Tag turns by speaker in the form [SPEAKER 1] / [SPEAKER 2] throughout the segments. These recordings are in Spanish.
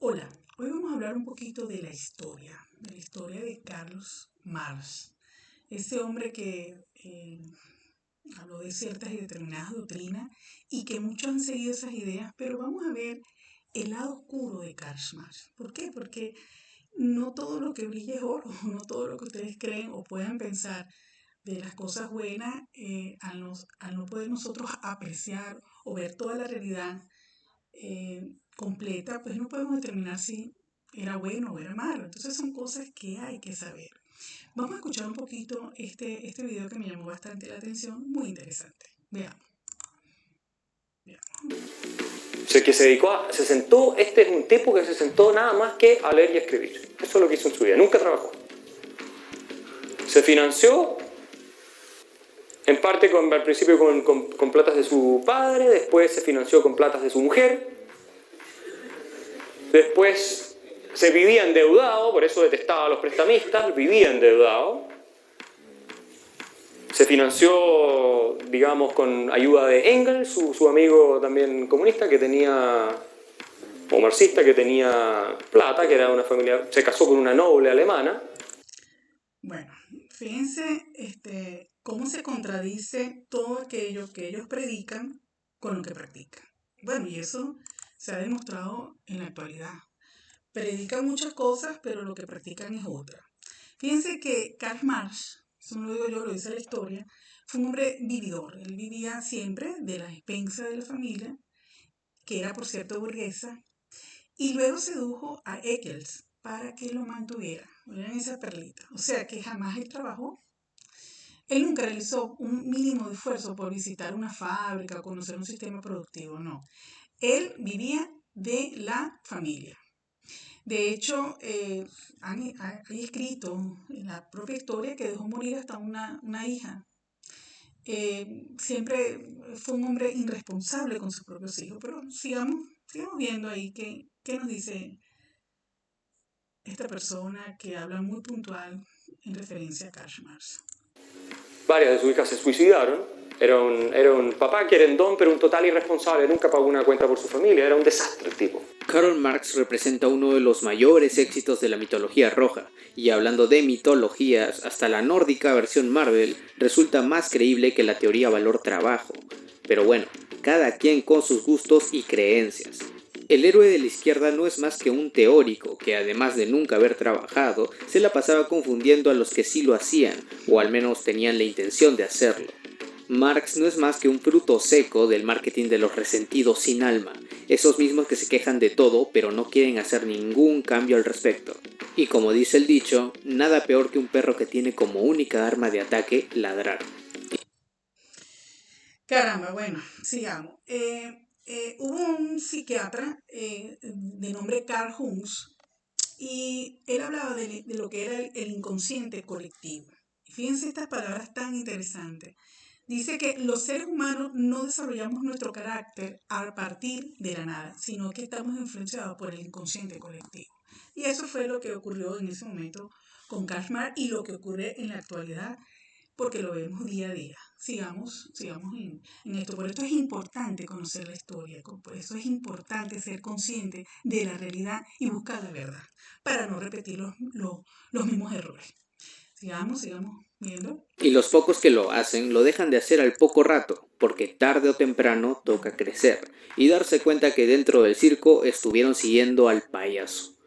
[SPEAKER 1] Hola, hoy vamos a hablar un poquito de la historia de Carlos Marx, ese hombre que habló de ciertas y determinadas doctrinas y que muchos han seguido esas ideas, pero vamos a ver el lado oscuro de Karl Marx. ¿Por qué? Porque no todo lo que brilla es oro, no todo lo que ustedes creen o puedan pensar de las cosas buenas, al no poder nosotros apreciar o ver toda la realidad completa, pues no podemos determinar si era bueno o era malo. Entonces son cosas que hay que saber. Vamos a escuchar un poquito este video que me llamó bastante la atención, muy interesante. Veamos.
[SPEAKER 2] O sea, que se sentó, este es un tipo que se sentó nada más que a leer y a escribir. Eso es lo que hizo en su vida, nunca trabajó. Se financió, en parte al principio con platas de su padre, después se financió con platas de su mujer, después se vivía endeudado, por eso detestaba a los prestamistas, vivía endeudado. Se financió, digamos, con ayuda de Engels, su amigo también comunista, que tenía, o marxista, que tenía plata, que era una familia, se casó con una noble alemana.
[SPEAKER 1] Bueno, fíjense cómo se contradice todo aquello que ellos predican con lo que practican. Bueno, y eso se ha demostrado en la actualidad. Predican muchas cosas, pero lo que practican es otra. Fíjense que Karl Marx, eso no lo digo yo, lo dice la historia, fue un hombre vividor. Él vivía siempre de las expensas de la familia, que era por cierto burguesa, y luego sedujo a Engels para que lo mantuviera. Miren esa perlita. O sea que jamás él trabajó. Él nunca realizó un mínimo de esfuerzo por visitar una fábrica o conocer un sistema productivo, no. Él vivía de la familia. De hecho, hay escrito en la propia historia que dejó morir hasta una hija. Siempre fue un hombre irresponsable con sus propios hijos, pero sigamos viendo ahí qué nos dice esta persona que habla muy puntual en referencia a Karl Marx.
[SPEAKER 2] Varias de sus hijas se suicidaron. Era un papá querendón, pero un total irresponsable. Nunca pagó una cuenta por su familia. Era un desastre el tipo.
[SPEAKER 3] Karl Marx representa uno de los mayores éxitos de la mitología roja, y hablando de mitologías, hasta la nórdica versión Marvel resulta más creíble que la teoría valor-trabajo. Pero bueno, cada quien con sus gustos y creencias. El héroe de la izquierda no es más que un teórico que, además de nunca haber trabajado, se la pasaba confundiendo a los que sí lo hacían, o al menos tenían la intención de hacerlo. Marx no es más que un fruto seco del marketing de los resentidos sin alma, esos mismos que se quejan de todo pero no quieren hacer ningún cambio al respecto. Y como dice el dicho, nada peor que un perro que tiene como única arma de ataque ladrar.
[SPEAKER 1] Caramba, bueno, sigamos. Hubo un psiquiatra de nombre Carl Hunz y él hablaba de lo que era el inconsciente colectivo. Fíjense estas palabras tan interesantes. Dice que los seres humanos no desarrollamos nuestro carácter a partir de la nada, sino que estamos influenciados por el inconsciente colectivo. Y eso fue lo que ocurrió en ese momento con Karl Marx y lo que ocurre en la actualidad, porque lo vemos día a día. Sigamos en esto. Por esto es importante conocer la historia, por eso es importante ser consciente de la realidad y buscar la verdad, para no repetir los mismos errores. Sigamos viendo.
[SPEAKER 3] Y los pocos que lo hacen lo dejan de hacer al poco rato, porque tarde o temprano toca crecer y darse cuenta que dentro del circo estuvieron siguiendo al payaso.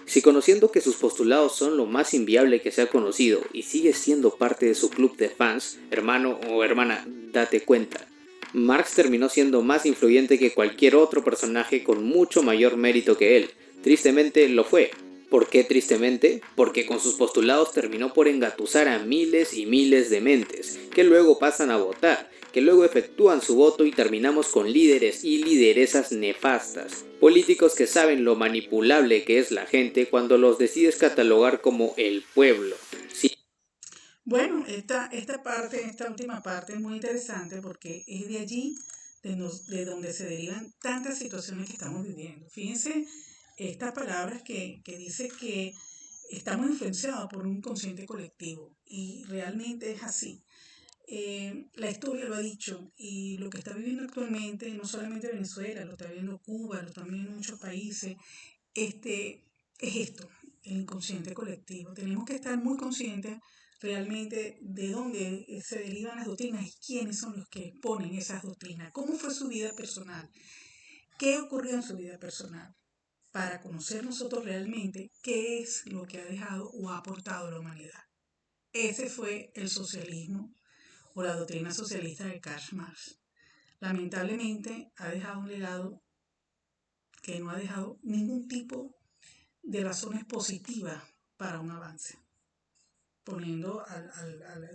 [SPEAKER 3] Si conociendo que sus postulados son lo más inviable que se ha conocido y sigue siendo parte de su club de fans, hermano o hermana, date cuenta. Marx terminó siendo más influyente que cualquier otro personaje con mucho mayor mérito que él. Tristemente lo fue. ¿Por qué tristemente? Porque con sus postulados terminó por engatusar a miles y miles de mentes, que luego pasan a votar, que luego efectúan su voto y terminamos con líderes y lideresas nefastas, políticos que saben lo manipulable que es la gente cuando los decides catalogar como el pueblo. Sí.
[SPEAKER 1] Bueno, esta última parte es muy interesante porque es de allí de donde se derivan tantas situaciones que estamos viviendo. Fíjense estas palabras que dice que estamos influenciados por un consciente colectivo y realmente es así. La historia lo ha dicho y lo que está viviendo actualmente, no solamente Venezuela, lo está viviendo Cuba, lo están viviendo muchos países, es esto, el inconsciente colectivo. Tenemos que estar muy conscientes realmente de dónde se derivan las doctrinas y quiénes son los que ponen esas doctrinas, cómo fue su vida personal, qué ocurrió en su vida personal, para conocer nosotros realmente qué es lo que ha dejado o ha aportado a la humanidad. Ese fue el socialismo o la doctrina socialista de Karl Marx. Lamentablemente ha dejado un legado que no ha dejado ningún tipo de razones positivas para un avance,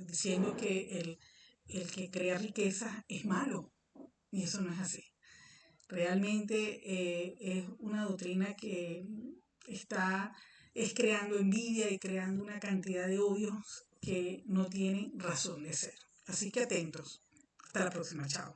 [SPEAKER 1] diciendo que el que crea riqueza es malo, y eso no es así. Realmente es una doctrina que es creando envidia y creando una cantidad de odios que no tienen razón de ser. Así que atentos. Hasta la próxima. Chao.